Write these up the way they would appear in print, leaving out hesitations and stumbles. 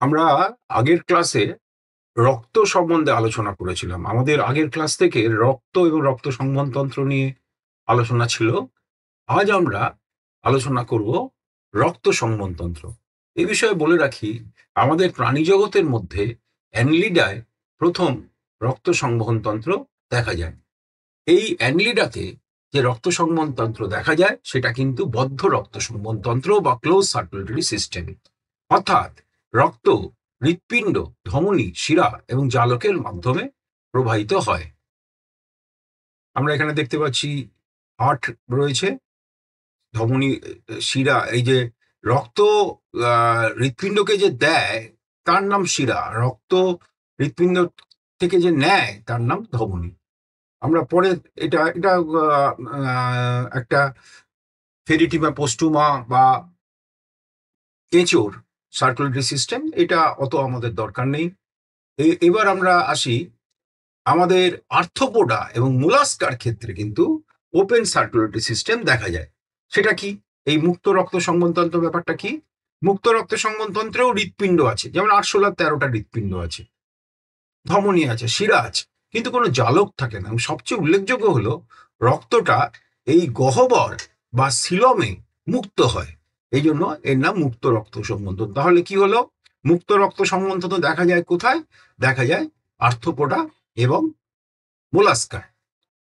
আমরা আগের ক্লাসে রক্ত সম্বন্ধে আলোচনা করেছিলাম। আমাদের আগের ক্লাস থেকে রক্ত এবং রক্ত সংবহনতন্ত্র নিয়ে আলোচনা ছিল। আজ আমরা আলোচনা করব রক্ত সংবহনতন্ত্র। এ বিষয়ে বলে রাখি, আমাদের প্রাণী জগতের মধ্যে অ্যানলিডায় প্রথম রক্ত সংবহনতন্ত্র দেখা যায়। এই অ্যানলিডাতে যে রক্ত সংবহনতন্ত্র দেখা যায় সেটা কিন্তু বদ্ধ রক্ত সংবহনতন্ত্র বা ক্লোজ সার্কুলেটরি সিস্টেম, অর্থাৎ রক্ত হৃৎপিণ্ড, ধমনী, শিরা এবং জালকের মাধ্যমে প্রবাহিত হয়। আমরা এখানে দেখতে পাচ্ছি হার্ট রয়েছে, ধমনী, শিরা। এই যে রক্ত হৃৎপিণ্ডকে যে দেয় তার নাম শিরা, রক্ত হৃৎপিণ্ড থেকে যে নেয় তার নাম ধমনী। আমরা পরে এটা এটা একটা ফেরিটিমা পোস্টুমা বা কেঁচোর সার্কুলেটরি সিস্টেম, এটা অত আমাদের দরকার নেই। এবার আমরা আসি, আমাদের আর্থ্রোপোডা এবং মোলাস্কার ক্ষেত্রে কিন্তু ওপেন সার্কুলেটরি সিস্টেম দেখা যায়। সেটা কি? এই মুক্ত রক্ত সংবহনতন্ত্র ব্যাপারটা কি? মুক্ত রক্ত সংবহনতন্ত্রেও হৃৎপিণ্ড আছে, যেমন আরশোলার 13টা হৃৎপিণ্ড আছে, ধমনী আছে, শিরা আছে, কিন্তু কোনো জালক থাকে না। সবচেয়ে উল্লেখযোগ্য হলো রক্তটা এই গহ্বর বা সিলমে মুক্ত হয়, এই জন্য এর নাম মুক্ত রক্ত সংবহনতন্ত্র। তাহলে কি হলো? মুক্ত রক্ত সংবহনতন্ত্র দেখা যায় কোথায়? দেখা যায় আর্থ্রোপোডা এবং মোলাস্কার।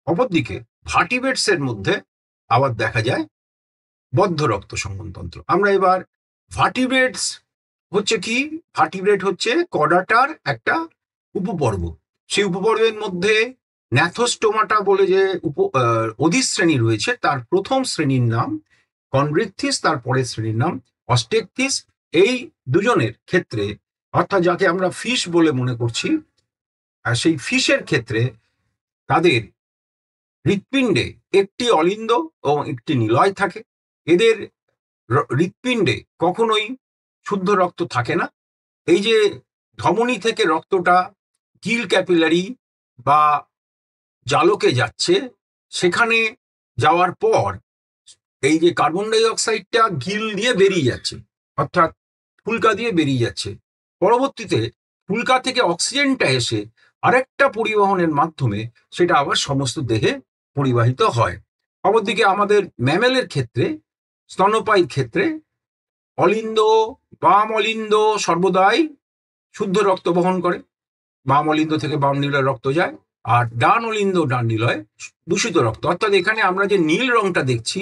অপরদিকে ভার্টিব্রেটস এর মধ্যে আবার দেখা যায় বদ্ধ রক্ত সংবহনতন্ত্র। আমরা এবার ভার্টিব্রেটস হচ্ছে কি? ভার্টিব্রেট হচ্ছে কর্ডাটার একটা উপপর্ব। সেই উপপর্বের মধ্যে ন্যাথোস্টোমাটা বলে যে অধিশ্রেণী রয়েছে, তার প্রথম শ্রেণীর নাম কন্ড্রিকথিস, তার পরের শ্রেণীর নাম অস্টেকথিস। এই দুজনের ক্ষেত্রে, অর্থাৎ যাকে আমরা ফিশ বলে মনে করছি, সেই ফিশের ক্ষেত্রে তাদের হৃৎপিণ্ডে একটি অলিন্দ এবং একটি নিলয় থাকে। এদের হৃৎপিণ্ডে কখনোই শুদ্ধ রক্ত থাকে না। এই যে ধমনী থেকে রক্তটা গিল ক্যাপিলারি বা জালকে যাচ্ছে, সেখানে যাওয়ার পর এই যে কার্বন ডাই অক্সাইডটা গিল দিয়ে বেরিয়ে যাচ্ছে, অর্থাৎ ফুলকা দিয়ে বেরিয়ে যাচ্ছে। পরবর্তীতে ফুলকা থেকে অক্সিজেনটা এসে আরেকটা পরিবহনের মাধ্যমে সেটা আবার সমস্ত দেহে পরিবাহিত হয়। অপরদিকে আমাদের ম্যামেলের ক্ষেত্রে, স্তন্যপায়ীর ক্ষেত্রে অলিন্দ, বাম অলিন্দ সর্বদাই শুদ্ধ রক্ত বহন করে, বাম অলিন্দ থেকে বাম নিলয় রক্ত যায়, আর ডান অলিন্দ ডান নিলয় দূষিত রক্ত। অর্থাৎ এখানে আমরা যে নীল রংটা দেখছি,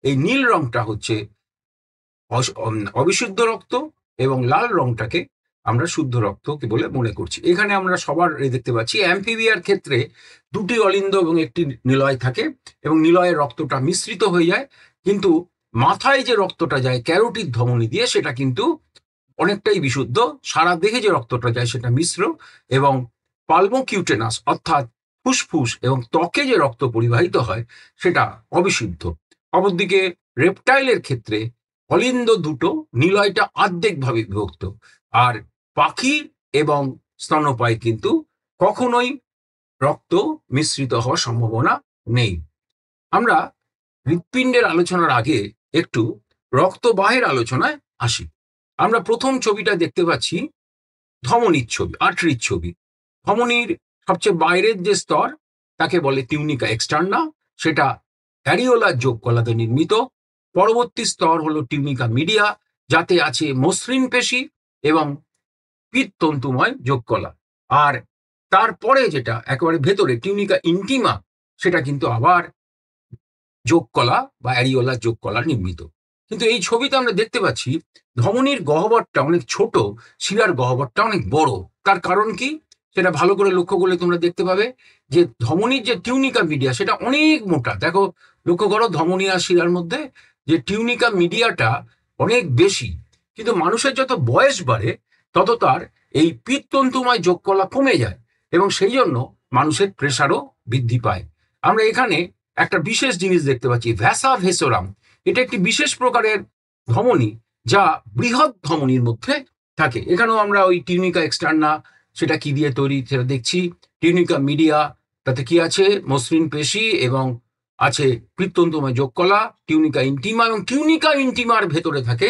এই নীল রংটা হচ্ছে অবিশুদ্ধ রক্ত, এবং লাল রংটাকে আমরা শুদ্ধ রক্ত বলে মনে করছি। এখানে আমরা সবার দেখতে পাচ্ছি অ্যাম্ফিবিয়ার ক্ষেত্রে দুটি অলিন্দ এবং একটি নিলয় থাকে, এবং নিলয়ের রক্তটা মিশ্রিত হয়ে যায়, কিন্তু মাথায় যে রক্তটা যায় ক্যারোটিড ধমনী দিয়ে, সেটা কিন্তু অনেকটাই বিশুদ্ধ। সারা দেহে যে রক্তটা যায় সেটা মিশ্র, এবং পালমোকিউটেনাস অর্থাৎ ফুসফুস এবং ত্বকে যে রক্ত পরিবাহিত হয় সেটা অবিশুদ্ধ। অপরদিকে রেপটাইলের ক্ষেত্রে অলিন্দ দুটো, নিলয়টা আর্ধেকভাবে বিভক্ত। আর পাখি এবং স্তন্যপায়ী কিন্তু কখনোই রক্ত মিশ্রিত হওয়ার সম্ভাবনা নেই। আমরা হৃৎপিণ্ডের আলোচনার আগে একটু রক্তবাহের আলোচনায় আসি। আমরা প্রথম ছবিটা দেখতে পাচ্ছি ধমনীর ছবি, আর্টারির ছবি। ধমনীর সবচেয়ে বাইরের যে স্তর তাকে বলে টিউনিকা এক্সটার্না, সেটা অ্যারিওলার যোগকলাতে নির্মিত। পরবর্তী স্তর হলো টিউনিকা মিডিয়া, যাতে আছে মসৃণ পেশি এবং পিত্তন্তুময় যোগকলা। আর তারপরে যেটা একেবারে ভেতরে টিউনিকা ইন্টিমা, সেটা কিন্তু আবার যোগকলা বা অ্যারিওলার যোগকলা নির্মিত। কিন্তু এই ছবিতে আমরা দেখতে পাচ্ছি ধমনীর গহ্বরটা অনেক ছোট, শিরার গহ্বরটা অনেক বড়। তার কারণ কি? সেটা ভালো করে লক্ষ্য করলে তোমরা দেখতে পাবে যে ধমনীর যে টিউনিকা মিডিয়া সেটা অনেক মোটা। দেখো, লক্ষ্য করো ধমনী আর শিরার মধ্যে যে টিউনিকা মিডিয়াটা অনেক বেশি। কিন্তু মানুষের যত বয়স বাড়ে তত তার এই পিত্তন্তুময় যোগকলা কমে যায়, এবং সেই জন্য মানুষের প্রেশারও বৃদ্ধি পায়। আমরা এখানে একটা বিশেষ জিনিস দেখতে পাচ্ছি, ভ্যাসা ভেসোরাম। এটা একটি বিশেষ প্রকারের ধমনী যা বৃহৎ ধমনীর মধ্যে থাকে। এখানেও আমরা ওই টিউনিকা এক্সটার্না, সেটা কি দিয়ে তৈরি সেটা দেখছি। টিউনিকা মিডিয়া, তাতে কি আছে? মসৃণ পেশি এবং আছে পিত্তন্তময় যোগকলা। টিউনিকা ইন্টিমা, এবং টিউনিকা ইন্টিমার ভেতরে থাকে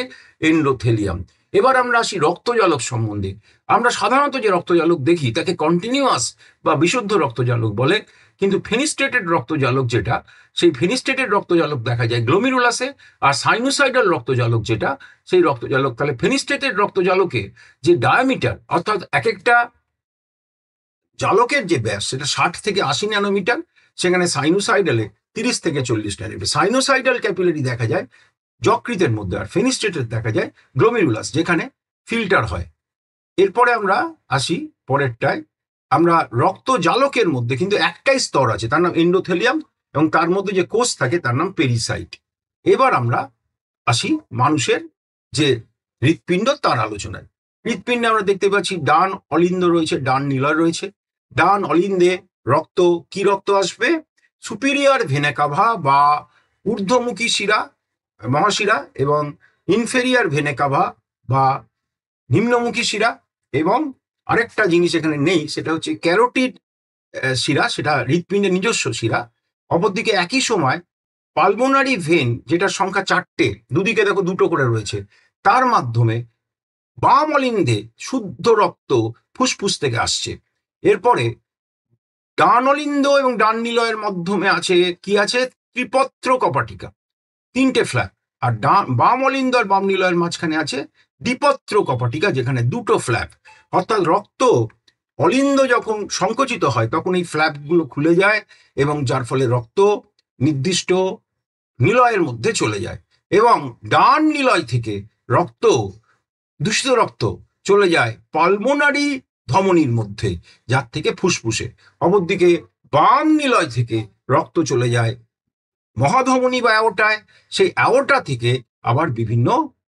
এন্ডোথেলিয়াম। এবার আমরা আসি রক্তজালক সম্বন্ধে। আমরা সাধারণত যে রক্তজালক দেখি তাকে কন্টিনিউয়াস বা বিশুদ্ধ রক্তজালক বলে, কিন্তু ফেনিস্ট্রেটেড রক্তজালক যেটা, সেই ফেনিস্ট্রেটেড রক্তজালক দেখা যায় গ্লোমেরুলাসে। আর সাইনোসাইডাল রক্তজালক যেটা, সেই রক্তজালক, তাহলে ফেনিস্ট্রেটেড রক্তজালকে যে ডায়ামিটার, অর্থাৎ এক একটা জালকের যে ব্যাস সেটা 60 থেকে 80 ন্যানোমিটার, সেখানে সাইনোসাইডালে 30 থেকে 40 ন্যানোমিটার। সাইনোসাইডাল ক্যাপিলারি দেখা যায় যকৃতের মধ্যে, আর ফেনিস্ট্রেটেড দেখা যায় গ্লোমেরুলাস, যেখানে ফিল্টার হয়। এরপরে আমরা আসি পরেরটায়। আমরা রক্ত জালকের মধ্যে কিন্তু একটাই স্তর আছে, তার নাম এন্ডোথেলিয়াম, এবং তার মধ্যে যে কোষ থাকে তার নাম পেরিসাইট। এবার আমরা আসি মানুষের যে হৃৎপিণ্ড তার আলোচনায়। হৃৎপিণ্ডে আমরা দেখতে পাচ্ছি ডান অলিন্দ রয়েছে, ডান নিলয় রয়েছে। ডান অলিন্দে রক্ত, কি রক্ত আসবে? সুপিরিয়র ভেনা কাভা বা ঊর্ধ্বমুখী শিরা, মহাশিরা, এবং ইনফেরিয়র ভেনা কাভা বা নিম্নমুখী শিরা, এবং আরেকটা জিনিস এখানে নেই, সেটা হচ্ছে ক্যারোটিড শিরা, সেটা হৃৎপিণ্ডের নিজস্ব শিরা। অপরদিকে একই সময় পালমোনারি ভেন, যেটা সংখ্যা 4টে, দুদিকে দেখো 2টো করে রয়েছে, তার মাধ্যমে বাম অলিন্দে শুদ্ধ রক্ত ফুসফুস থেকে আসছে। এরপরে ডান অলিন্দ এবং ডান নিলয়ের মাধ্যমে আছে কি আছে? ত্রিপত্র কপাটিকা, 3টে ফ্ল্যাপ। আর বাম অলিন্দ আর বাম নিলয়ের মাঝখানে আছে দ্বিপত্র কপাটিকা, যেখানে 2টো ফ্ল্যাপ। অর্থাৎ রক্ত অলিন্দ যখন সংকুচিত হয় তখন এই ফ্ল্যাপগুলো খুলে যায়, এবং যার ফলে রক্ত নির্দিষ্ট নিলয়ের মধ্যে চলে যায়, এবং ডান নিলয় থেকে রক্ত, দূষিত রক্ত চলে যায় পালমোনারি ধমনির মধ্যে, যার থেকে ফুসফুসে। অপরদিকে বাম নিলয় থেকে রক্ত চলে যায় মহাধমনী বা অ্যাওর্টায়, সেই অ্যাওর্টা থেকে আবার বিভিন্ন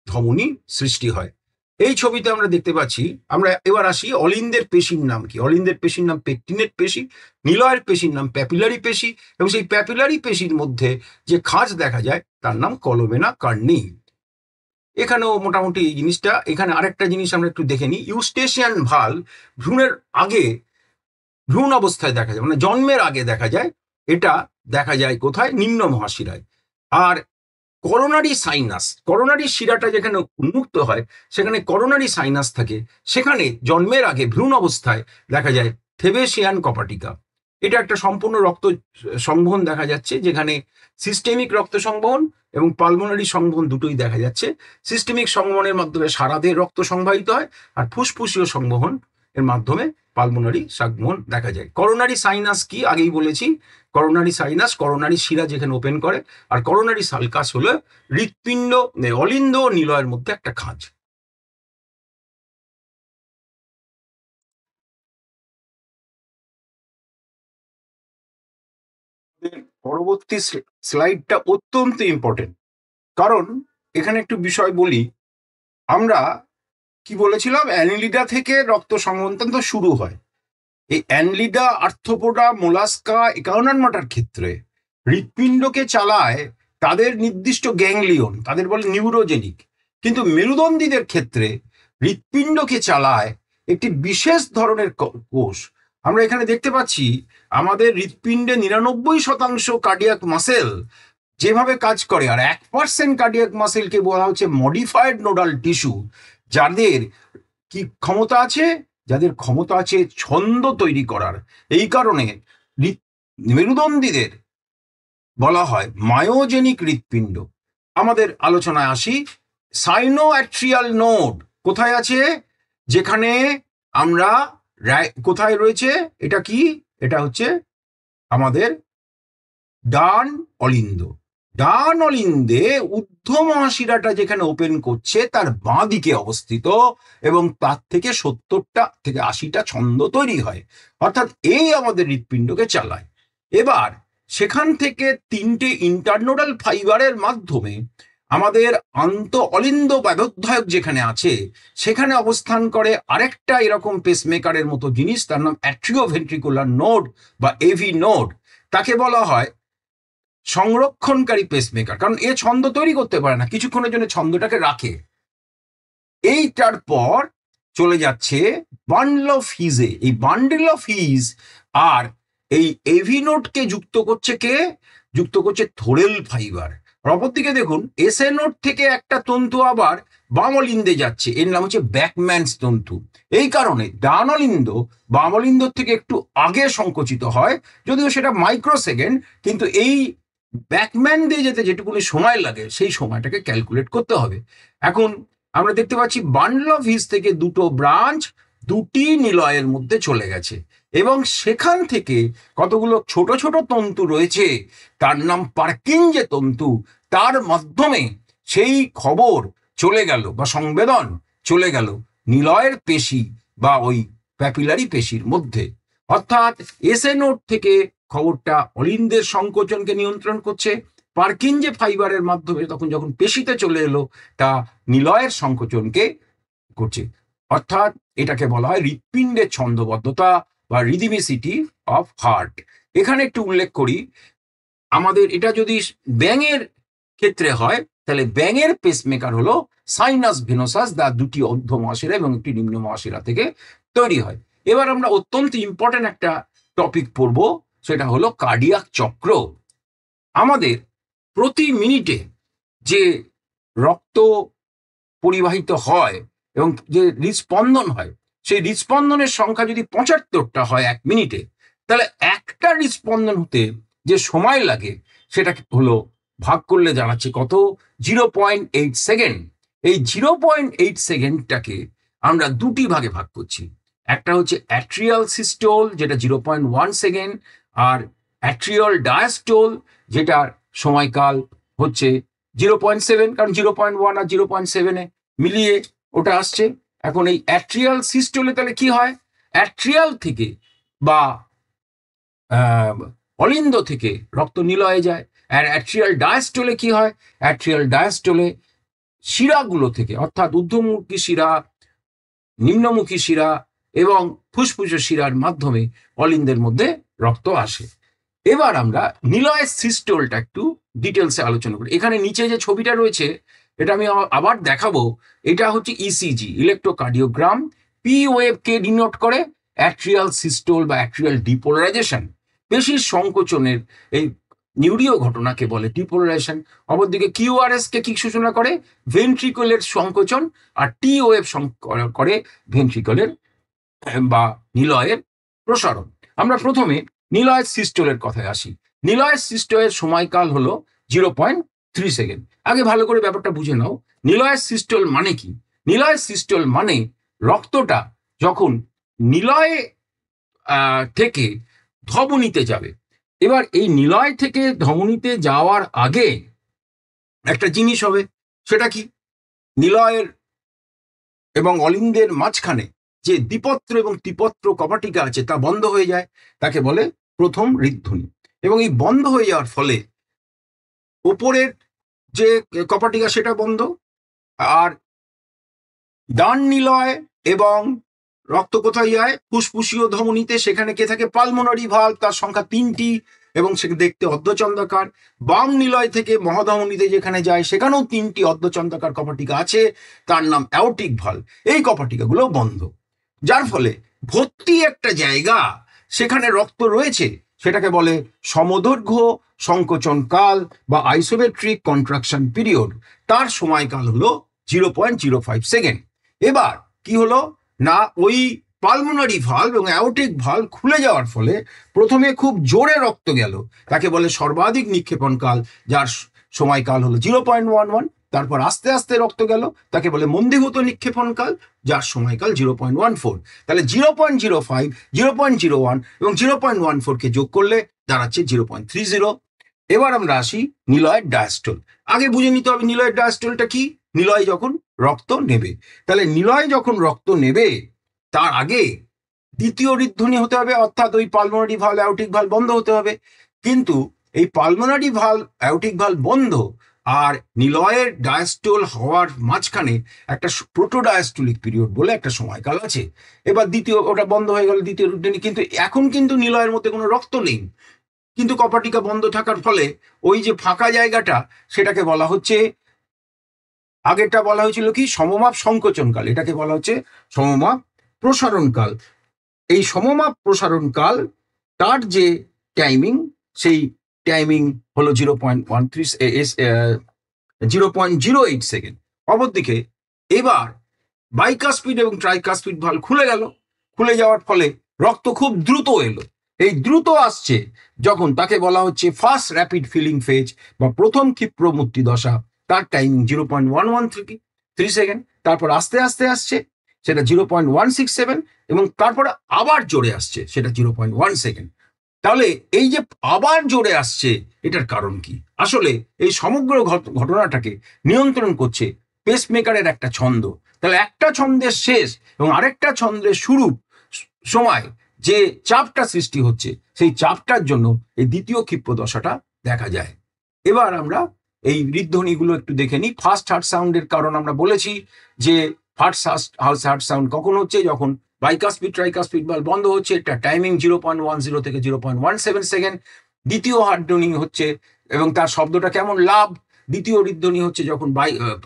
ধমনী সৃষ্টি হয়। এই ছবিতে আমরা দেখতে পাচ্ছি। আমরা এবার আসি অলিন্দের পেশির নাম কি। অলিন্দের পেশির নাম পেকটিনেট পেশি, নিলয়ের পেশির নাম প্যাপিলারি পেশি, এবং সেই প্যাপিলারি পেশির মধ্যে যে খাঁজ দেখা যায় তার নাম কলোমেনা কার্নি। এখানেও মোটামুটি এই জিনিসটা। এখানে আরেকটা জিনিস আমরা একটু দেখে নিই। ইউস্টেশিয়ান ভাল্ভ ভ্রূণের আগে, ভ্রূণ অবস্থায় দেখা যায়, মানে জন্মের আগে দেখা যায়। এটা দেখা যায় কোথায়? নিম্ন মহাশিরায়। আর করোনারি সাইনাস, করোনারি শিরাটা যেখানে উন্মুক্ত হয় সেখানে করোনারি সাইনাস থাকে, সেখানে জন্মের আগে ভ্রূণ অবস্থায় দেখা যায় থেবেশিয়ান কপাটিকা। এটা একটা সম্পূর্ণ রক্ত সংবহন দেখা যাচ্ছে, যেখানে সিস্টেমিক রক্ত সংবহন এবং পালমোনারি সংবহন দুটোই দেখা যাচ্ছে। সিস্টেমিক সংবহনের মাধ্যমে সারা দেহে রক্ত সংবাহিত হয়, আর ফুসফুসীয় সংবহন এর মাধ্যমে পালমোনারি সংবহন দেখা যায়। করোনারি সাইনাস কি আগেই বলেছি। করোনারি সাইনাস করোনারি শিরা যেখানে ওপেন করে, আর করোনারি সালকাস হলো হৃৎপিণ্ড, অলিন্দ ও নিলয়ের মধ্যে একটা খাঁজ। পরবর্তী স্লাইডটা অত্যন্ত ইম্পর্টেন্ট, কারণ এখানে একটু বিষয় বলি। আমরা কি বলেছিলাম? অ্যানিলিডা থেকে রক্ত সংবহন শুরু হয়। এই অ্যানলিডা, আর্থ্রোপোডা, মোলাস্কা, একাউনানমাটার ক্ষেত্রে হৃৎপিণ্ডকে চালায় তাদের নির্দিষ্ট গ্যাংলিয়ন, তাদের বলে নিউরোজেনিক। কিন্তু মেরুদণ্ডীদের ক্ষেত্রে হৃৎপিণ্ডকে চালায় একটি বিশেষ ধরনের কোষ। আমরা এখানে দেখতে পাচ্ছি আমাদের হৃৎপিণ্ডে 99% কার্ডিয়াক মাসেল যেভাবে কাজ করে, আর 1% কার্ডিয়াক মাসেলকে বলা হচ্ছে মডিফাইড নোডাল টিস্যু, যাদের কি ক্ষমতা আছে? যাদের ক্ষমতা আছে ছন্দ তৈরি করার। এই কারণে মেরুদণ্ডীদের বলা হয় মায়োজেনিক হৃৎপিণ্ড। আমাদের আলোচনায় আসি। সাইনোঅ্যাট্রিয়াল নোড কোথায় আছে? যেখানে আমরা কোথায় রয়েছে? এটা কি? এটা হচ্ছে আমাদের ডান অলিন্দ। ডান অলিন্দে ঊর্ধ্ব মহাশিরাটা যেখানে ওপেন করছে তার বাঁ দিকে অবস্থিত, এবং তার থেকে 70টা থেকে 80টা ছন্দ তৈরি হয়। অর্থাৎ এই আমাদের হৃৎপিণ্ডকে চালায়। এবার সেখান থেকে 3টে ইন্টারনোডাল ফাইবারের মাধ্যমে আমাদের আন্ত অলিন্দ ব্যবধায়ক যেখানে আছে সেখানে অবস্থান করে আরেকটা এরকম পেসমেকারের মতো জিনিস, তার নাম অ্যাট্রিওভেন্ট্রিকুলার নোড বা এভি নোড। তাকে বলা হয় সংরক্ষণকারী পেসমেকার, কারণ এ ছন্দ তৈরি করতে পারে না, কিছুক্ষণের জন্য ছন্দটাকে রাখে। এইটার পর চলে যাচ্ছে বান্ডল অফ হিজে। এই বান্ডল অফ হিজ আর এই এভি নোডকে যুক্ত করছে কে? যুক্ত করছে থোরেল ফাইবার। অপরদিকে দেখুন এসএ নোড থেকে একটা তন্তু আবার বাম অলিন্দে যাচ্ছে, এর নাম হচ্ছে ব্যাকম্যানস তন্তু। এই কারণে ডান অলিন্দ বাম অলিন্দর থেকে একটু আগে সংকুচিত হয়, যদিও সেটা মাইক্রো সেকেন্ড, কিন্তু এই ব্যাকম্যান দিয়ে যেতে যেটুকুনি সময় লাগে সেই সময়টাকে ক্যালকুলেট করতে হবে। এখন আমরা দেখতে পাচ্ছি বান্ডল অফ হিস থেকে দুটো ব্রাঞ্চ দুটি নিলয়ের মধ্যে চলে গেছে, এবং সেখান থেকে কতগুলো ছোট ছোট তন্তু রয়েছে, তার নাম পার্কিঞ্জে তন্তু, তার মাধ্যমে সেই খবর চলে গেল বা সংবেদন চলে গেল নিলয়ের পেশি বা ওই প্যাপিলারি পেশির মধ্যে। অর্থাৎ এসএ নোড থেকে খবরটা অলিন্দের সংকোচনকে নিয়ন্ত্রণ করছে, পার্কিঞ্জে ফাইবারের মাধ্যমে তখন যখন পেশিতে চলে এলো তা নিলয়ের সংকোচনকে করছে। অর্থাৎ এটাকে বলা হয় হৃৎপিণ্ডের ছন্দবদ্ধতা বা রিদিমিসিটি অফ হার্ট। এখানে একটু উল্লেখ করি, আমাদের এটা যদি ব্যাঙের ক্ষেত্রে হয় তাহলে ব্যাঙের পেসমেকার হলো সাইনাস ভেনোসাস, যা দুটি অর্ধ মহাশিরা এবং একটি নিম্ন মহাশিরা থেকে তৈরি হয়। এবার আমরা অত্যন্ত ইম্পর্টেন্ট একটা টপিক পড়ব, সেটা হলো কার্ডিয়াক চক্র। আমাদের প্রতি মিনিটে যে রক্ত পরিবাহিত হয় এবং যে হৃদস্পন্দন হয়, সেই হৃদস্পন্দনের সংখ্যা যদি ৭৫টা হয় এক মিনিটে, তাহলে একটা হৃদস্পন্দন হতে যে সময় লাগে সেটা হলো ভাগ করলে জানাচ্ছে কত, 0.8 সেকেন্ড। এই 0.8 সেকেন্ডটাকে আমরা দুটি ভাগে ভাগ করছি, একটা হচ্ছে অ্যাট্রিয়াল সিস্টোল যেটা 0.1 সেকেন্ড, আর অ্যাট্রিয়াল ডায়াস্টোল যেটার সময়কাল হচ্ছে 0.7, কারণ 0.1 আর 0.7 মিলিয়ে ওটা আসছে। এখন এই অ্যাট্রিয়াল সিস্টোলে তাহলে কি হয়, অ্যাট্রিয়াল থেকে বা অলিন্দ থেকে রক্ত নিলয়ে যায়। আর অ্যাট্রিয়াল ডায়াস্টোলে কি হয়, অ্যাট্রিয়াল ডায়াস্টোলে শিরাগুলো থেকে, অর্থাৎ ঊর্ধ্বমুখী শিরা, নিম্নমুখী শিরা এবং ফুসফুসের শিরার মাধ্যমে অলিন্দের মধ্যে রক্ত আসে। এবার আমরা নিলয়ের সিস্টোলটা একটু ডিটেলসে আলোচনা করি। এখানে নিচে যে ছবিটা রয়েছে এটা আমি আবার দেখাবো, এটা হচ্ছে ইসিজি, ইলেকট্রোকার্ডিওগ্রাম। পি ওয়েভকে ডিনোট করে অ্যাট্রিয়াল সিস্টোল বা অ্যাট্রিয়াল ডিপোলারাইজেশন, পেশির সংকোচনের এই নিউরীয় ঘটনাকে বলে ডিপোলারাইজেশন। অপরদিকে কিউআরএস কে কি সূচনা করে, ভেন্ট্রিকলের সংকোচন, আর টি ওয়েভ করে ভেন্ট্রিকলের বা নিলয়ের প্রসারণ। আমরা প্রথমে নিলয়ের সিস্টোলের কথায় আসি। নিলয়ের সিস্টোলের সময়কাল হলো 0.3 সেকেন্ড। আগে ভালো করে ব্যাপারটা বুঝে নাও, নিলয়ের সিস্টোল মানে কি। নিলয়ের সিস্টোল মানে রক্তটা যখন নিলয়ে থেকে ধমনীতে যাবে। এবার এই নিলয় থেকে ধমনীতে যাওয়ার আগে একটা জিনিস হবে, সেটা কি, নিলয়ের এবং অলিন্দের মাঝখানে যে দ্বিপত্র এবং ত্রিপত্র কপাটিকা আছে তা বন্ধ হয়ে যায়, তাকে বলে প্রথম হৃদধ্বনি। এবং এই বন্ধ হয়ে যাওয়ার ফলে ওপরের যে কপাটিকা সেটা বন্ধ, আর ডান নিলয় এবং রক্ত কোথায় যায়, ফুসফুসীয় ধমনীতে, সেখানে কে থাকে, পালমোনারি ভালভ, তার সংখ্যা 3টি এবং সেটা দেখতে অর্ধচন্দ্রাকার। বাম নিলয় থেকে মহাধমনীতে যেখানে যায় সেখানেও 3টি অর্ধচন্দ্রাকার কপাটিকা আছে, তার নাম অ্যাওর্টিক ভালভ। এই কপাটিকাগুলো বন্ধ, যার ফলে ভর্তি একটা জায়গা সেখানে রক্ত রয়েছে, সেটাকে বলে সমদৈর্ঘ্য সংকোচন কাল বা আইসোমেট্রিক কন্ট্রাকশন পিরিয়ড। তার সময়কাল হলো 0.05 সেকেন্ড। এবার কি হলো না, ওই পালমোনারি ভালভ এবং অ্যাওর্টিক ভালভ খুলে যাওয়ার ফলে প্রথমে খুব জোরে রক্ত গেল, তাকে বলে সর্বাধিক নিক্ষেপণ কাল, যার সময়কাল হলো 0.11। তারপর আস্তে আস্তে রক্ত গেল, তাকে বলে মন্দীভূত নিক্ষেপণ কাল, যার সময়কাল 0.14। তাহলে 0.05, 0.01 এবং 0.14কে যোগ করলে দাঁড়াচ্ছে 0.30। এবার আমরা আসি নিলয়ের ডায়াস্টোল। আগে বুঝে নিতে হবে নিলয়ের ডায়াস্টোলটা কি। নিলয় যখন রক্ত নেবে, তাহলে নিলয় যখন রক্ত নেবে তার আগে দ্বিতীয় হৃদধ্বনি হতে হবে, অর্থাৎ ওই পালমোনারি ভালভ অ্যাওর্টিক ভালভ বন্ধ হতে হবে। কিন্তু এই পালমোনারি ভালভ অ্যাওর্টিক ভালভ বন্ধ আর নিলয়ের ডায়াস্টোল হওয়ার মাঝখানে একটা প্রোটোডায়াস্টোলিক পিরিয়ড বলে একটা সময়কাল আছে। এবার দ্বিতীয় ওটা বন্ধ হয়ে গেল, দ্বিতীয় হৃদধ্বনি, কিন্তু এখন কিন্তু নিলয়ের মধ্যে কোনো রক্ত নেই, কিন্তু কপাটিকা বন্ধ থাকার ফলে ওই যে ফাঁকা জায়গাটা সেটাকে বলা হচ্ছে, আগেরটা বলা হয়েছিল কি সমমাপ সংকোচনকাল, এটাকে বলা হচ্ছে সমমাপ প্রসারণকাল। এই সমমাপ প্রসারণকাল তার যে টাইমিং, সেই টাইমিং হলো 0.08 সেকেন্ড। অপরদিকে এবার বাইকাসপিড এবং ট্রাইকাসপিড ভালভ খুলে গেল, খুলে যাওয়ার ফলে রক্ত খুব দ্রুত এলো। এই দ্রুত আসছে যখন তাকে বলা হচ্ছে ফার্স্ট র্যাপিড ফিলিং ফেজ বা প্রথম ক্ষিপ্র মুক্তি দশা, তার টাইমিং 0.1133 সেকেন্ড। তারপর আস্তে আস্তে আসছে সেটা 0.167 এবং তারপরে আবার জোরে আসছে সেটা 0.1 সেকেন্ড। তাহলে এই যে আবার জোরে আসছে এটার কারণ কি? আসলে এই সমগ্র ঘটনাটাকে নিয়ন্ত্রণ করছে পেসমেকারের একটা ছন্দ। তাহলে একটা ছন্দের শেষ এবং আরেকটা ছন্দের শুরু সময় যে চাপটা সৃষ্টি হচ্ছে সেই চাপটার জন্য এই দ্বিতীয় ক্ষিপ্র দশাটা দেখা যায়। এবার আমরা এই হৃদধ্বনিগুলো একটু দেখে নিই। ফার্স্ট হার্ট সাউন্ডের কারণ আমরা বলেছি যে ফার্স্ট হার্ট সাউন্ড কখন হচ্ছে, যখন বাইকাসপিড ট্রাইকাসপিড ভালভ বন্ধ হচ্ছে, এটা টাইমিং 0.10 থেকে 0.17 সেকেন্ড। দ্বিতীয় হার্টধ্বনি হচ্ছে এবং তার শব্দটা কেমন, লাভ। দ্বিতীয় হৃদধ্বনি হচ্ছে যখন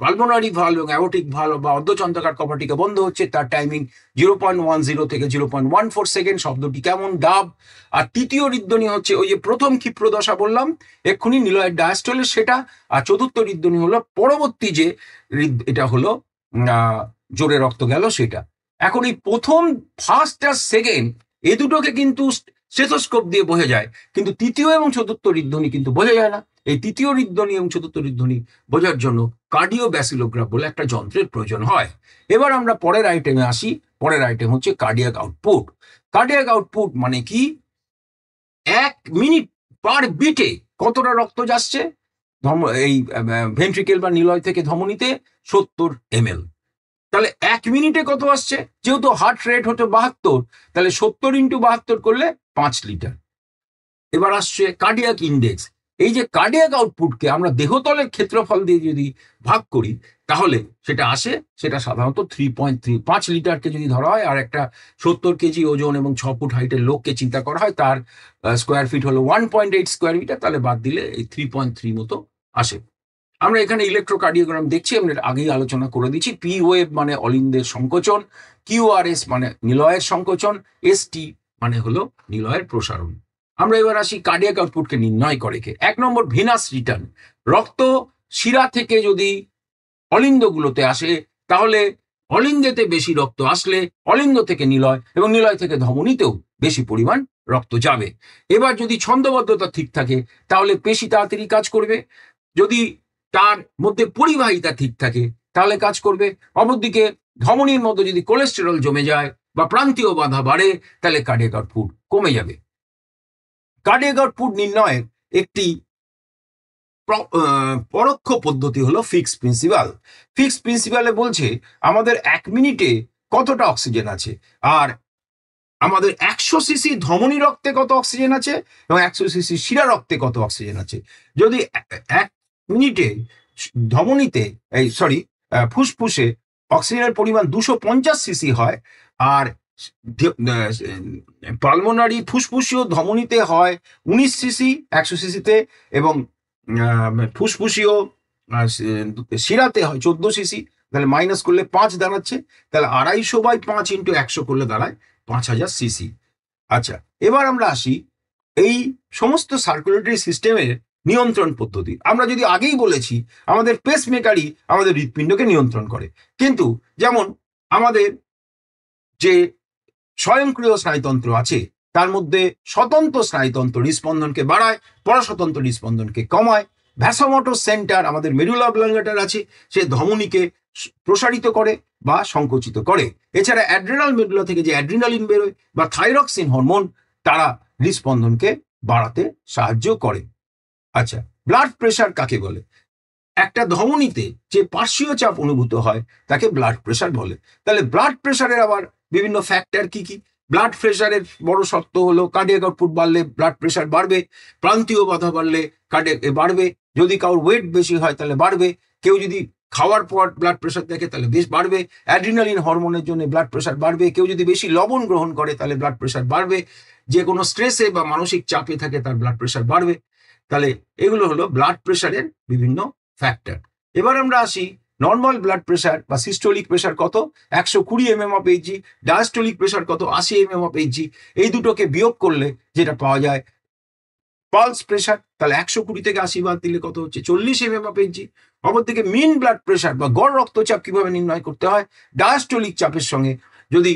পালমোনারি ভালভ এবং অ্যাওর্টিক ভালভ বা অর্ধচন্দ্রাকার কপাটিকা বন্ধ হচ্ছে, তার টাইমিং 0.10 থেকে 0.14 সেকেন্ড, শব্দটি কেমন, ডাব। আর তৃতীয় হৃদধ্বনি হচ্ছে ওই যে প্রথম ক্ষিপ্র দশা বললাম এক্ষুনি নিলয়ের ডায়াস্টলের সেটা। আর চতুর্থ হৃদধ্বনি হলো পরবর্তী যে এটা হলো জোরে রক্ত গেল সেটা। এখন এই প্রথম ফার্স্ট আর সেকেন্ড এ দুটোকে কিন্তু স্টেথোস্কোপ দিয়ে বোঝা যায়, কিন্তু তৃতীয় এবং চতুর্থ হৃদধ্বনি কিন্তু বোঝা যায় না। এই তৃতীয় হৃদধ্বনি এবং চতুর্থ হৃদধ্বনি বোঝার জন্য কার্ডিওব্যাসিলোগ্রাফ বলে একটা যন্ত্রের প্রয়োজন হয়। এবার আমরা পরের আইটেমে আসি। পরের আইটেম হচ্ছে কার্ডিয়াক আউটপুট। কার্ডিয়াক আউটপুট মানে কি? 1 মিনিট পার বিটে কতটা রক্ত যাচ্ছে এই ভেন্ট্রিকেল বা নিলয় থেকে ধমনীতে? 70 ml। তাহলে 1 মিনিটে কত আসছে? যেহেতু হার্ট রেট হতো 72, তাহলে 70 × 72 করলে 5 লিটার। এবার আসছে কার্ডিয়াক ইন্ডেক্স। এই যে কার্ডিয়াক আউটপুটকে আমরা দেহতলের ক্ষেত্রফল দিয়ে যদি ভাগ করি তাহলে সেটা আসে, সেটা সাধারণত 3.35 লিটারকে যদি ধরা হয়, আর একটা 70 কেজি ওজন এবং 6 ফুট হাইটের লোককে চিন্তা করা হয়, তার স্কোয়ার ফিট হলো 1.8 স্কোয়ার মিটার, তাহলে বাদ দিলে এই 3.3 মতো আসে। আমরা এখানে ইলেকট্রোকার্ডিওগ্রাম দেখছি, আমরা আগেই আলোচনা করে দিচ্ছি। পি ওয়েভ মানে অলিন্দের সংকোচন, কিউআরএস মানে নিলয়ের সংকোচন, এসটি মানে হলো নিলয়ের প্রসারণ। আমরা এবার আসি কার্ডিয়াক আউটপুটকে নির্ণয় করে কে। 1 নম্বর ভেনাস রিটার্ন। রক্ত শিরা থেকে যদি অলিন্দগুলোতে আসে তাহলে অলিন্দেতে বেশি রক্ত আসলে অলিন্দ থেকে নিলয় এবং নিলয় থেকে ধমনীতেও বেশি পরিমাণ রক্ত যাবে। এবার যদি ছন্দবদ্ধতা ঠিক থাকে তাহলে পেশি তাড়াতাড়ি কাজ করবে, যদি তার মধ্যে পরিবাহিতা ঠিক থাকে তাহলে কাজ করবে। অপরদিকে ধমনীর মধ্যে যদি কোলেস্টেরল জমে যায় বা প্রান্তীয় বাধা বাড়ে তাহলে কার্ডিয়াক আউটপুট কমে যাবে। কার্ডিয়াক আউটপুট নির্ণয়ের একটি পরোক্ষ পদ্ধতি হলো ফিক্স প্রিন্সিপাল। ফিক্স প্রিন্সিপালে বলছে আমাদের 1 মিনিটে কতটা অক্সিজেন আছে, আর আমাদের 100 সিসি ধমনী রক্তে কত অক্সিজেন আছে এবং 100 সিসি শিরা রক্তে কত অক্সিজেন আছে। যদি 1 মিনিটে ধমনীতে ফুসফুসে অক্সিজেনের পরিমাণ 250 সিসি হয়, আর পালমোনারি ফুসফুসীয় ধমনীতে হয় 19 সিসি 100 সিসিতে, এবং ফুসফুসীয় শিরাতে হয় 14 সিসি, তাহলে মাইনাস করলে 5 দাঁড়াচ্ছে, তাহলে 250/5 × 100 করলে দাঁড়ায় 5000 সিসি। আচ্ছা, এবার আমরা আসি এই সমস্ত সার্কুলেটরি সিস্টেমের নিয়ন্ত্রণ পদ্ধতি। আমরা যদি আগেই বলেছি আমাদের পেসমেকারই আমাদের হৃৎপিণ্ডকে নিয়ন্ত্রণ করে, কিন্তু যেমন আমাদের যে স্বয়ংক্রিয় স্নায়ুতন্ত্র আছে তার মধ্যে স্বতন্ত্র স্নায়ুতন্ত্র হৃৎস্পন্দনকে বাড়ায়, পরাস্বতন্ত্র হৃৎস্পন্দনকে কমায়। ভ্যাসোমোটর সেন্টার আমাদের মেডুলা অবলাঙ্গাটার আছে, সে ধমনীকে প্রসারিত করে বা সংকুচিত করে। এছাড়া অ্যাড্রেনাল মেডুলা থেকে যে অ্যাড্রিনালিন বেরোয় বা থাইরক্সিন হরমোন, তারা হৃৎস্পন্দনকে বাড়াতে সাহায্য করে। আচ্ছা, ব্লাড প্রেশার কাকে বলে? একটা ধমনীতে যে পার্শ্বীয় চাপ অনুভূত হয় তাকে ব্লাড প্রেশার বলে। তাহলে ব্লাড প্রেশারের আবার বিভিন্ন ফ্যাক্টর কি কি? ব্লাড প্রেশারের বড় শর্ত হলো কার্ডিয়াক আউটপুট বাড়লে ব্লাড প্রেশার বাড়বে, প্রান্তীয় বাধা বাড়লে কার্ডিয়াক বাড়বে, যদি কারোর ওয়েট বেশি হয় তাহলে বাড়বে, কেউ যদি খাওয়ার পর ব্লাড প্রেশার দেখে তাহলে বেশ বাড়বে, অ্যাড্রিনালিন হরমোনের জন্য ব্লাড প্রেশার বাড়বে, কেউ যদি বেশি লবণ গ্রহণ করে তাহলে ব্লাড প্রেশার বাড়বে, যে কোনো স্ট্রেসে বা মানসিক চাপে থাকে তার ব্লাড প্রেশার বাড়বে। তাহলে এগুলো হলো ব্লাড প্রেশারের বিভিন্ন ফ্যাক্টর। এবার আমরা আসি নর্মাল ব্লাড প্রেশার বা সিস্টোলিক প্রেশার কত, 120 mm/Hg, ডায়াস্টোলিক প্রেশার কত, 80 mm/Hg। এই দুটোকে বিয়োগ করলে যেটা পাওয়া যায় পালস প্রেশার, তাহলে 120 থেকে 80 বাদ দিলে কত হচ্ছে 40 mm/Hg। অপরদিকে মিন ব্লাড প্রেশার বা গড় রক্তচাপ কিভাবে নির্ণয় করতে হয়, ডায়াস্টোলিক চাপের সঙ্গে যদি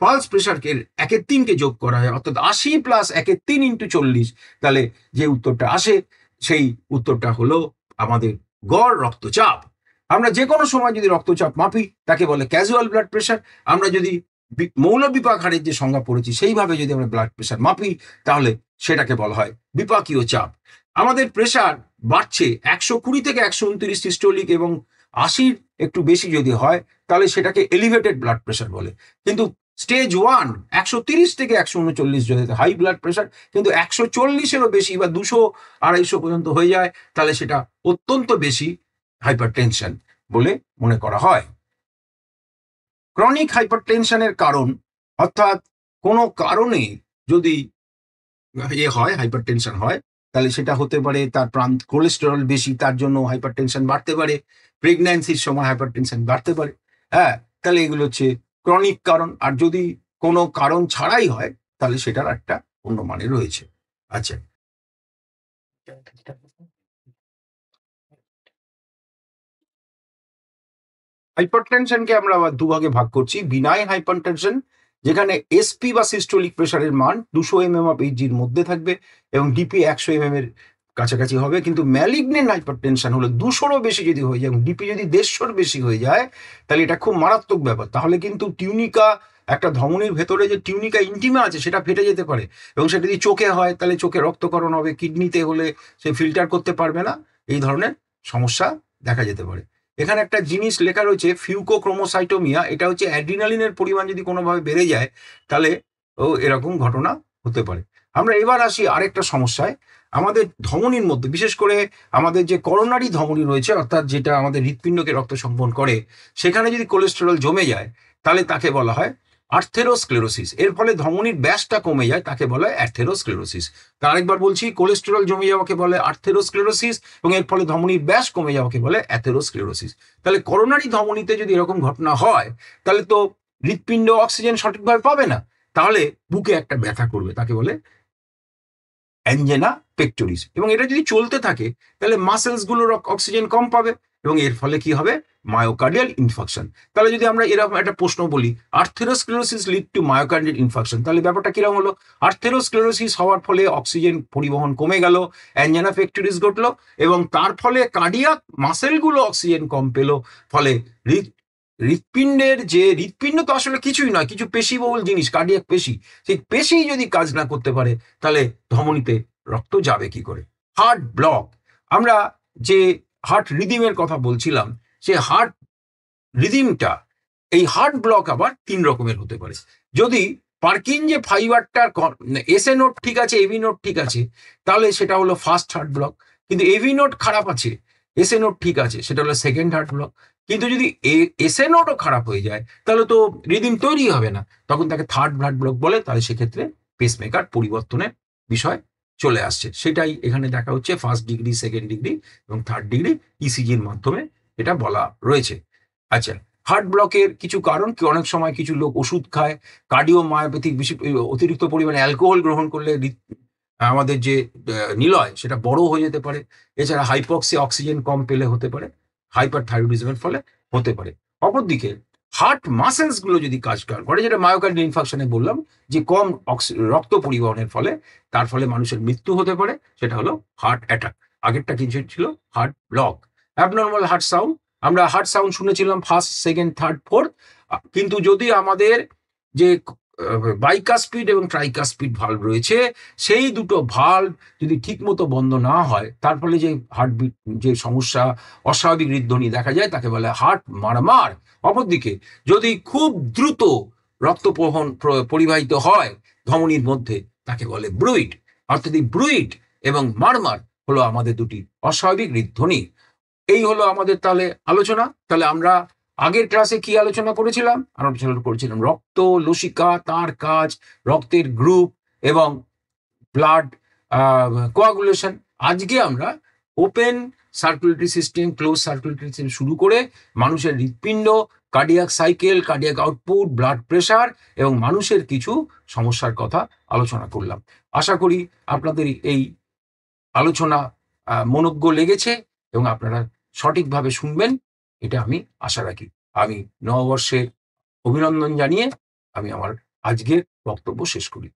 পালস প্রেশারকে 1/3 যোগ করা হয়, অর্থাৎ 80 + 1/3 × 40, তাহলে যে উত্তরটা আসে সেই উত্তরটা হলো আমাদের গড় রক্তচাপ। আমরা যে কোনো সময় যদি রক্তচাপ মাপি তাকে বলে ক্যাজুয়াল ব্লাড প্রেশার। আমরা যদি মৌল বিপাক হারের যে সংজ্ঞা পড়েছি সেইভাবে যদি আমরা ব্লাড প্রেশার মাপি তাহলে সেটাকে বলা হয় বিপাকীয় চাপ। আমাদের প্রেশার বাড়ছে 120 থেকে 129 সিস্টোলিক এবং 80 একটু বেশি যদি হয় তাহলে সেটাকে এলিভেটেড ব্লাড প্রেশার বলে। কিন্তু স্টেজ 1 130 থেকে 139 যদি হাই ব্লাড প্রেশার, কিন্তু 140-এরও বেশি বা 200-250 পর্যন্ত হয়ে যায় তাহলে সেটা অত্যন্ত বেশি হাইপারটেনশন বলে মনে করা হয়। ক্রনিক হাইপারটেনশনের কারণ, অর্থাৎ কোনো কারণে যদি হয় হাইপারটেনশন হয় তাহলে সেটা হতে পারে তার কোলেস্টেরল বেশি, তার জন্য হাইপারটেনশন বাড়তে পারে, প্রেগন্যান্সির সময় হাইপারটেনশন বাড়তে পারে। হ্যাঁ, তাহলে এগুলো হচ্ছে ক্রনিক কারণ। আর যদি কোনো কারণ ছাড়াই হয় তাহলে সেটার একটা অন্য মানে রয়েছে। আচ্ছা, হাইপারটেনশনকে আমরা আবার দুভাগে ভাগ করছি। বিনাইন হাইপারটেনশন, যেখানে এসপি বা সিস্টোলিক প্রেশারের মান 200 mm/Hg-র মধ্যে থাকবে এবং ডিপি 100 mm এর কাছাকাছি হবে। কিন্তু ম্যালিগনেন্ট হাইপারটেনশন হলো 200-রও বেশি যদি হয়ে যায় এবং ডিপি যদি 150-র বেশি হয়ে যায় তাহলে এটা খুব মারাত্মক ব্যাপার। তাহলে কিন্তু টিউনিকা, একটা ধমনির ভেতরে যে টিউনিকা ইন্টিমা আছে সেটা ফেটে যেতে পারে এবং সেটা যদি চোখে হয় তাহলে চোখে রক্তক্ষরণ হবে, কিডনিতে হলে সে ফিল্টার করতে পারবে না, এই ধরনের সমস্যা দেখা যেতে পারে। এখানে একটা জিনিস লেখা রয়েছে ফিউকোক্রোমোসাইটোমিয়া, এটা হচ্ছে অ্যাড্রিনালিনের পরিমাণ যদি কোনোভাবে বেড়ে যায় তাহলে এরকম ঘটনা হতে পারে। আমরা এবার আসি আরেকটা সমস্যায়। আমাদের ধমনির মধ্যে, বিশেষ করে আমাদের যে করোনারি ধমনি রয়েছে, অর্থাৎ যেটা আমাদের হৃৎপিণ্ডকে রক্ত সংবহন করে, সেখানে যদি কোলেস্টেরল জমে যায় তাহলে তাকে বলা হয় আর্থেরোস্ক্লেরোসিস। এর ফলে ধমনির ব্যাসটা কমে যায়, তাকে বলা হয় অ্যাথেরোস্ক্লেরোসিস। তা আরেকবার বলছি, কোলেস্টেরল জমে যাওয়াকে বলে আর্থেরোস্ক্লেরোসিস এবং এর ফলে ধমনির ব্যাস কমে যাওয়াকে বলে অ্যাথেরোস্ক্লেরোসিস। তাহলে করোনারি ধমনিতে যদি এরকম ঘটনা হয় তাহলে তো হৃৎপিণ্ড অক্সিজেন সঠিকভাবে পাবে না, তাহলে বুকে একটা ব্যথা করবে, তাকে বলে অ্যাঞ্জেনা পেক্টোরিস। এবং এটা যদি চলতে থাকে তাহলে মাসেলস গুলোর অক্সিজেন কম পাবে এবং এর ফলে কি হবে, মায়োকার্ডিয়াল ইনফাকশন। তাহলে যদি আমরা এরকম একটা প্রশ্ন বলি, আর্থেরোস্ক্লেরোসিস লিড টু মায়োকার্ডিয়াল ইনফাকশন, তাহলে ব্যাপারটা কিরকম হলো? আর্থেরোস্ক্লেরোসিস হওয়ার ফলে অক্সিজেন পরিবহন কমে গেল, অ্যাঞ্জেনা পেক্টোরিস ঘটলো এবং তার ফলে কার্ডিয়াক মাসেলগুলো অক্সিজেন কম পেলো, ফলে হৃৎপিণ্ডের যে হৃৎপিণ্ড তো আসলে কিছুই নয়, কিছু পেশিবহুল জিনিস, কার্ডিয়াক পেশি, সেই পেশি যদি কাজ না করতে পারে তাহলে ধমনীতে রক্ত যাবে কি করে? হার্ট ব্লক, আমরা যে হার্ট রিদিমের কথা বলছিলাম, সে হার্ট রিদিমটা, এই হার্ট ব্লক আবার 3 রকমের হতে পারে। যদি পার্কিন যে ফাইবারটার এসএ নোট ঠিক আছে, এভি নোট ঠিক আছে, তাহলে সেটা হলো ফার্স্ট হার্ট ব্লক। কিন্তু এভি নোট খারাপ আছে, এসএ নোট ঠিক আছে, সেটা হলো সেকেন্ড হার্ট ব্লক। কিন্তু যদি এসএ নোটও খারাপ হয়ে যায় তাহলে তো রিদিম তৈরি হবে না, তখন তাকে থার্ড হার্ট ব্লক বলে। তাহলে সেক্ষেত্রে পেসমেকার পরিবর্তনের বিষয় চলে আসছে। সেটাই এখানে দেখা হচ্ছে, ফার্স্ট ডিগ্রি, সেকেন্ড ডিগ্রি এবং থার্ড ডিগ্রি ইসিজির মাধ্যমে এটা বলা রয়েছে। আচ্ছা, হার্ট ব্লকের কিছু কারণ কি, অনেক সময় কিছু লোক ওষুধ খায়, কার্ডিওমায়োপ্যাথিক বেশি অতিরিক্ত পরিমাণে অ্যালকোহল গ্রহণ করলে আমাদের যে নিলয় সেটা বড় হয়ে যেতে পারে। এছাড়া হাইপক্সি, অক্সিজেন কম পেলে হতে পারে, হাইপারথাইরয়েডিজমের ফলে হতে পারে। অপরদিকে হার্ট মাসেলস গুলো যদি কাজ করে, যেটা মায়োকার্ডিয়াল ইনফাকশনে বললাম যে কম রক্ত পরিবহনের ফলে, তার ফলে মানুষের মৃত্যু হতে পারে, সেটা হলো হার্ট অ্যাটাক। আগেরটা কিছু ছিল heart block. Abnormal heart sound, আমরা হার্ট সাউন্ড শুনেছিলাম ফার্স্ট, সেকেন্ড, থার্ড, ফোর্থ, কিন্তু যদি আমাদের যে বাইকাস্পিড এবং ট্রাইকাস্পিড ভালভ রয়েছে, সেই দুটো ভালভ যদি ঠিক মতো বন্ধ না হয়, তার ফলে যে হার্টবিট যে সমস্যা, অস্বাভাবিক হৃদধ্বনি দেখা যায়, তাকে বলে হার্ট মারমার। অপরদিকে যদি খুব দ্রুত রক্ত পরিবাহিত হয় ধমনির মধ্যে, তাকে বলে ব্রুইড। অর্থাৎ এই ব্রুইড এবং মারমার হলো আমাদের দুটি অস্বাভাবিক হৃদধ্বনি। এই হলো আমাদের তাহলে আলোচনা। তাহলে আমরা আগের ক্লাসে কি আলোচনা করেছিলাম? আলোচনা করেছিলাম রক্ত, লসিকা, তার কাজ, রক্তের গ্রুপ এবং ব্লাড কোয়াগুলেশন। আজকে আমরা open circulatory system, close circulatory system শুরু করে মানুষের হৃৎপিণ্ড, cardiac cycle, cardiac output, blood pressure এবং মানুষের কিছু সমস্যার কথা আলোচনা করলাম। আশা করি আপনাদের এই আলোচনা মনোজ্ঞ লেগেছে এবং আপনারা সঠিকভাবে শুনবেন, এটা আমি আশা রাখি। আমি নববর্ষের অভিনন্দন জানিয়ে আমি আমার আজকের বক্তব্য শেষ করি।